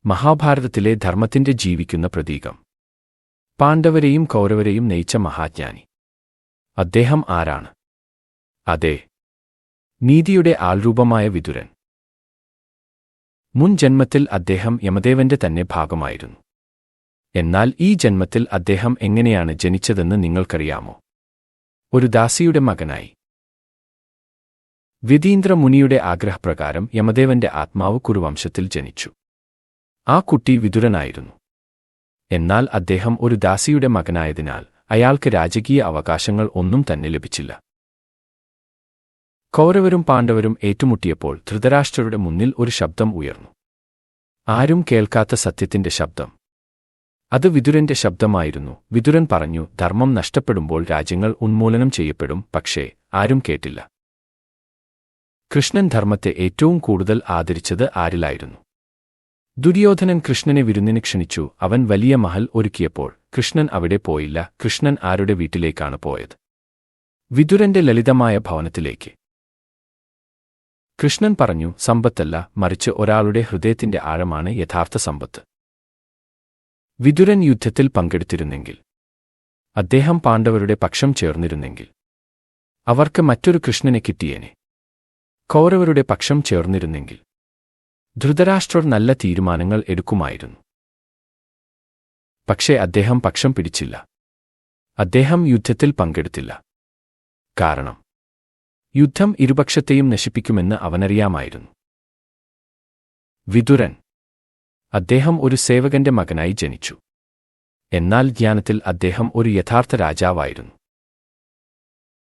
മഹാഭാരതത്തിലെ ധർമ്മത്തിന്റെ ജീവിക്കുന്ന പ്രതീകം. പാണ്ഡവരെയും കൗരവരെയും നയിച്ച മഹാജ്ഞാനി. അദ്ദേഹം ആരാണ്? അതെ, നീതിയുടെ ആൾരൂപമായ വിതുരൻ. മുൻ ജന്മത്തിൽ അദ്ദേഹം യമദേവന്റെ തന്നെ ഭാഗമായിരുന്നു. എന്നാൽ ഈ ജന്മത്തിൽ അദ്ദേഹം എങ്ങനെയാണ് ജനിച്ചതെന്ന് നിങ്ങൾക്കറിയാമോ? ഒരു ദാസിയുടെ മകനായി. വ്യതീന്ദ്ര മുനിയുടെ ആഗ്രഹപ്രകാരം യമദേവന്റെ ആത്മാവ് കുരുവംശത്തിൽ ജനിച്ചു. ആ കുട്ടി വിതുരനായിരുന്നു. എന്നാൽ അദ്ദേഹം ഒരു ദാസിയുടെ മകനായതിനാൽ അയാൾക്ക് രാജകീയ അവകാശങ്ങൾ ഒന്നും തന്നെ ലഭിച്ചില്ല. കൗരവരും പാണ്ഡവരും ഏറ്റുമുട്ടിയപ്പോൾ ധൃതരാഷ്ട്രരുടെ മുന്നിൽ ഒരു ശബ്ദം ഉയർന്നു. ആരും കേൾക്കാത്ത സത്യത്തിന്റെ ശബ്ദം. അത് വിതുരന്റെ ശബ്ദമായിരുന്നു. വിതുരൻ പറഞ്ഞു, ധർമ്മം നഷ്ടപ്പെടുമ്പോൾ രാജ്യങ്ങൾ ഉന്മൂലനം ചെയ്യപ്പെടും. പക്ഷേ ആരും കേട്ടില്ല. കൃഷ്ണൻ ധർമ്മത്തെ ഏറ്റവും കൂടുതൽ ആദരിച്ചത് ആരിലായിരുന്നു? ദുര്യോധനൻ കൃഷ്ണനെ വിരുന്നിന് ക്ഷണിച്ചു. അവൻ വലിയ മഹൽ ഒരുക്കിയപ്പോൾ കൃഷ്ണൻ അവിടെ പോയില്ല. കൃഷ്ണൻ ആരുടെ വീട്ടിലേക്കാണ് പോയത്? വിതുരന്റെ ലളിതമായ ഭവനത്തിലേക്ക്. കൃഷ്ണൻ പറഞ്ഞു, സമ്പത്തല്ല, മറിച്ച് ഒരാളുടെ ഹൃദയത്തിന്റെ ആഴമാണ് യഥാർത്ഥ സമ്പത്ത്. വിതുരൻ യുദ്ധത്തിൽ പങ്കെടുത്തിരുന്നെങ്കിൽ, അദ്ദേഹം പാണ്ഡവരുടെ പക്ഷം ചേർന്നിരുന്നെങ്കിൽ, അവർക്ക് മറ്റൊരു കൃഷ്ണനെ കിട്ടിയേനെ. കൗരവരുടെ പക്ഷം ചേർന്നിരുന്നെങ്കിൽ ധൃതരാഷ്ട്രർ നല്ല തീരുമാനങ്ങൾ എടുക്കുമായിരുന്നു. പക്ഷേ അദ്ദേഹം പക്ഷം പിടിച്ചില്ല. അദ്ദേഹം യുദ്ധത്തിൽ പങ്കെടുത്തില്ല. കാരണം യുദ്ധം ഇരുപക്ഷത്തെയും നശിപ്പിക്കുമെന്ന് അവനറിയാമായിരുന്നു. വിതുരൻ. അദ്ദേഹം ഒരു സേവകന്റെ മകനായി ജനിച്ചു. എന്നാൽ ജ്ഞാനത്തിൽ അദ്ദേഹം ഒരു യഥാർത്ഥ രാജാവായിരുന്നു.